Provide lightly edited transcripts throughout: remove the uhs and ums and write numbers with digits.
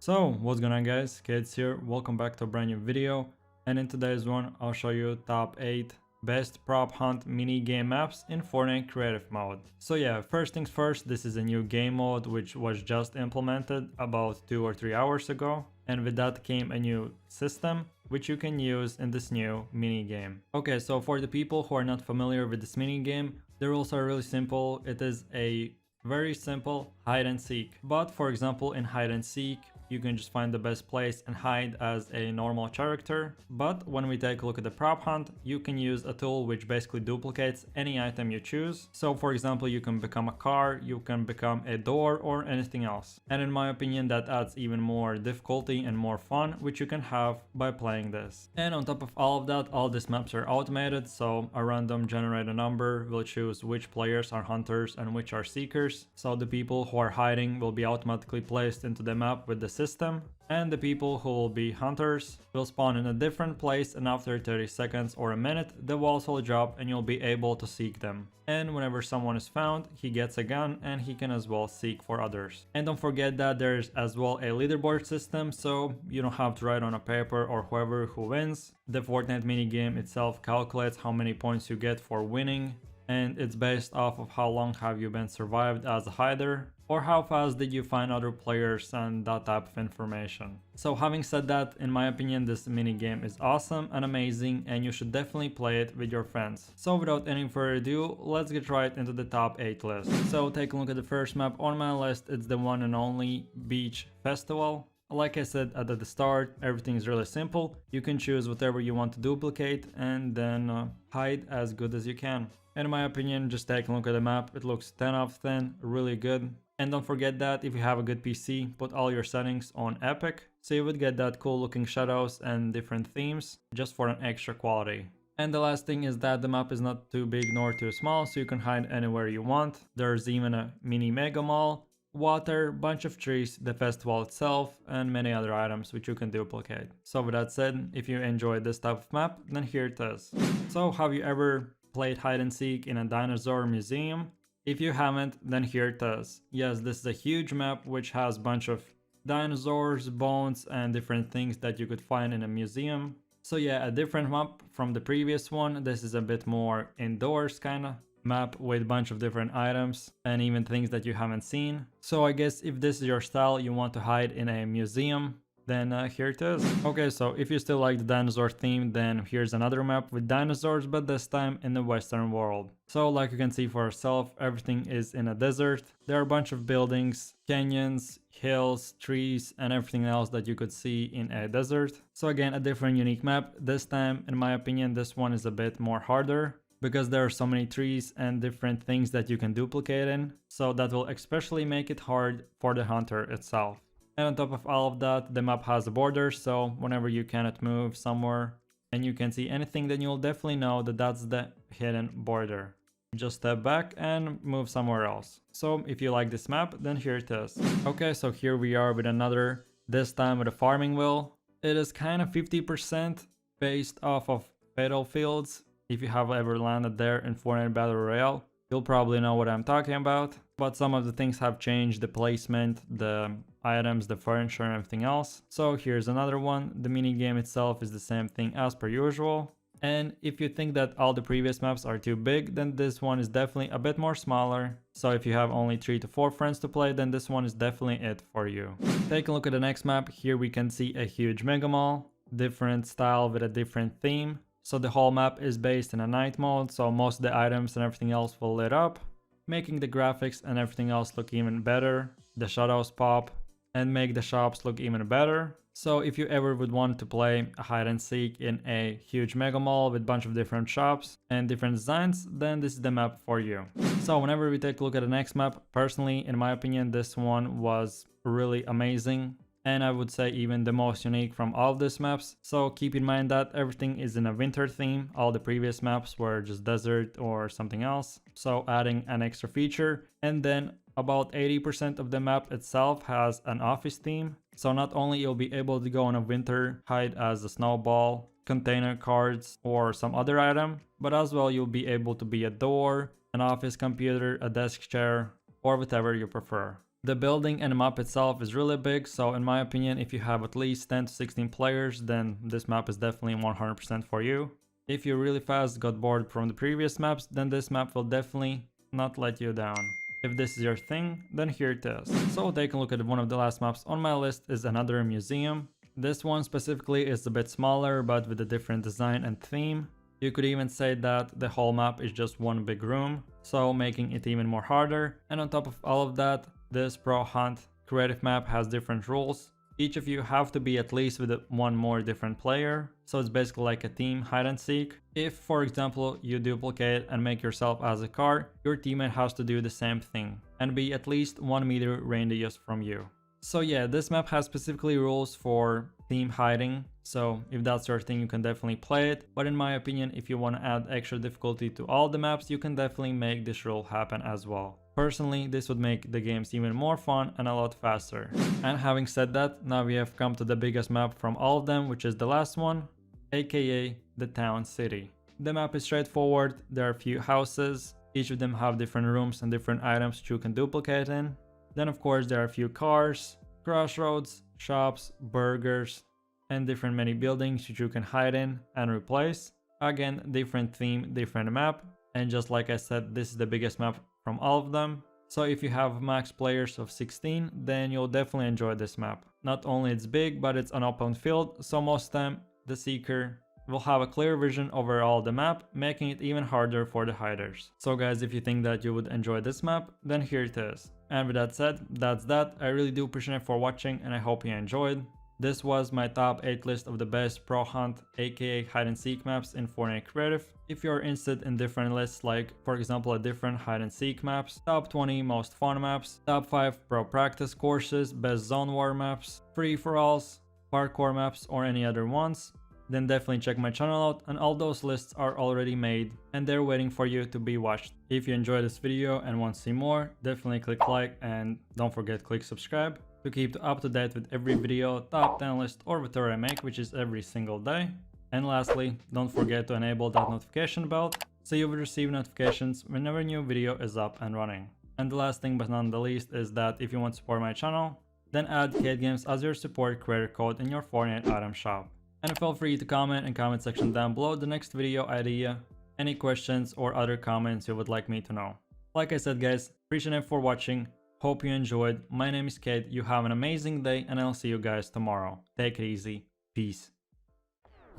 So what's going on guys, Kids here, welcome back to a brand new video, and in today's one I'll show you top 8 best prop hunt mini game maps in Fortnite creative mode. So yeah, first things first, this is a new game mode which was just implemented about 2 or 3 hours ago, and with that came a new system which you can use in this new mini game. Okay, so for the people who are not familiar with this mini game, the rules are really simple. It is a very simple hide and seek, but for example in hide and seek you can just find the best place and hide as a normal character. But when we take a look at the prop hunt, you can use a tool which basically duplicates any item you choose. So for example, you can become a car, you can become a door or anything else. And in my opinion, that adds even more difficulty and more fun, which you can have by playing this. And on top of all of that, all these maps are automated. So a random generated number will choose which players are hunters and which are seekers. So the people who are hiding will be automatically placed into the map with the system, and the people who will be hunters will spawn in a different place, and after 30 seconds or a minute the walls will drop and you'll be able to seek them. And whenever someone is found, he gets a gun and he can as well seek for others. And don't forget that there's as well a leaderboard system, so you don't have to write on a paper or whoever who wins. The Fortnite minigame itself calculates how many points you get for winning, and it's based off of how long have you been survived as a hider, or how fast did you find other players and that type of information. So having said that, in my opinion this mini game is awesome and amazing, and you should definitely play it with your friends. So without any further ado, let's get right into the top 8 list. So take a look at the first map on my list. It's the one and only Beach Festival. Like I said at the start, everything is really simple. You can choose whatever you want to duplicate and then hide as good as you can. In my opinion, just take a look at the map. It looks 10 out of 10, really good. And don't forget that if you have a good PC, put all your settings on epic, so you would get that cool looking shadows and different themes just for an extra quality. And the last thing is that the map is not too big nor too small, so you can hide anywhere you want. There's even a mini mega mall, water, bunch of trees, the festival itself, and many other items which you can duplicate. So with that said, if you enjoy this type of map, then here it is. So have you ever played hide and seek in a dinosaur museum? If you haven't, then here it is. Yes, this is a huge map which has a bunch of dinosaurs, bones, and different things that you could find in a museum. So yeah, a different map from the previous one. This is a bit more indoors kinda map with a bunch of different items and even things that you haven't seen. So I guess if this is your style, you want to hide in a museum, then here it is. Okay, so if you still like the dinosaur theme, then here's another map with dinosaurs, but this time in the western world. So like you can see for yourself, everything is in a desert. There are a bunch of buildings, canyons, hills, trees, and everything else that you could see in a desert. So again, a different unique map. This time, in my opinion, this one is a bit more harder, because there are so many trees and different things that you can duplicate in. So that will especially make it hard for the hunter itself. And on top of all of that, the map has a border, so whenever you cannot move somewhere and you can see anything, then you'll definitely know that that's the hidden border. Just step back and move somewhere else. So if you like this map, then here it is. Okay, so here we are with another, this time with a farming wheel. It is kind of 50% based off of battlefields. If you have ever landed there in Fortnite Battle Royale, you'll probably know what I'm talking about. But some of the things have changed, the placement, the items, the furniture, and everything else. So here's another one. The mini game itself is the same thing as per usual. And if you think that all the previous maps are too big, then this one is definitely a bit more smaller. So if you have only 3 to 4 friends to play, then this one is definitely it for you. Take a look at the next map. Here we can see a huge mega mall, different style with a different theme. So the whole map is based in a night mode, so most of the items and everything else will lit up, making the graphics and everything else look even better. The shadows pop and make the shops look even better. So if you ever would want to play a hide and seek in a huge mega mall with a bunch of different shops and different designs, then this is the map for you. So whenever we take a look at the next map, personally, in my opinion, this one was really amazing. And I would say even the most unique from all of these maps. So keep in mind that everything is in a winter theme. All the previous maps were just desert or something else. So adding an extra feature. And then about 80% of the map itself has an office theme. So not only you'll be able to go on a winter hide as a snowball, container cards, or some other item, but as well you'll be able to be a door, an office computer, a desk chair, or whatever you prefer. The building and map itself is really big, so in my opinion, if you have at least 10 to 16 players, then this map is definitely 100% for you. If you really fast got bored from the previous maps, then this map will definitely not let you down. If this is your thing, then here it is. So take a look at one of the last maps on my list is another museum. This one specifically is a bit smaller, but with a different design and theme. You could even say that the whole map is just one big room, so making it even more harder. And on top of all of that, this Pro Hunt creative map has different rules. Each of you have to be at least with one more different player, so it's basically like a team hide and seek. If, for example, you duplicate and make yourself as a car, your teammate has to do the same thing and be at least 1 meter radius from you. So yeah, this map has specifically rules for team hiding, so if that's your thing you can definitely play it, but in my opinion, if you want to add extra difficulty to all the maps, you can definitely make this rule happen as well. Personally, this would make the games even more fun and a lot faster. And having said that, now we have come to the biggest map from all of them, which is the last one, aka the town city. The map is straightforward, there are a few houses, each of them have different rooms and different items you can duplicate in. Then of course there are a few cars, crossroads, shops, burgers, and different many buildings that you can hide in and replace. Again, different theme, different map, and just like I said, this is the biggest map from all of them. So if you have max players of 16, then you'll definitely enjoy this map. Not only it's big, but it's an open field, so most of the time the seeker will have a clear vision over all the map, making it even harder for the hiders. So guys, if you think that you would enjoy this map, then here it is. And with that said, that's that. I really do appreciate it for watching and I hope you enjoyed. This was my top 8 list of the best Pro Hunt aka hide and seek maps in Fortnite Creative. If you're interested in different lists, like for example a different hide and seek maps, top 20 most fun maps, top 5 pro practice courses, best zone war maps, free for alls, parkour maps or any other ones, then definitely check my channel out, and all those lists are already made and they're waiting for you to be watched. If you enjoyed this video and want to see more, definitely click like and don't forget click subscribe to keep up to date with every video, top 10 list or whatever I make, which is every single day. And lastly, don't forget to enable that notification bell so you will receive notifications whenever a new video is up and running. And the last thing but not the least is that if you want to support my channel, then add Kate Games as your support creator code in your Fortnite item shop. And feel free to comment in comment section down below the next video idea, any questions or other comments you would like me to know. Like I said guys, appreciate it for watching, hope you enjoyed, my name is Kate, you have an amazing day and I'll see you guys tomorrow. Take it easy, peace.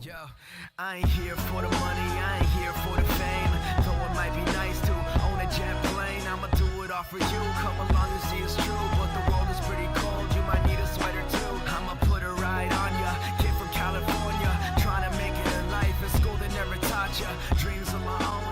Yo, I ain't here for the money, I ain't here for the fame. Though it might be nice to own a jet plane, I'ma do it all for you, come along and see it's true. But the world is pretty cold, you might need a sweater too. I'ma put a ride on ya, kid from California, trying to make it in life in school they never taught ya. Dreams of my own.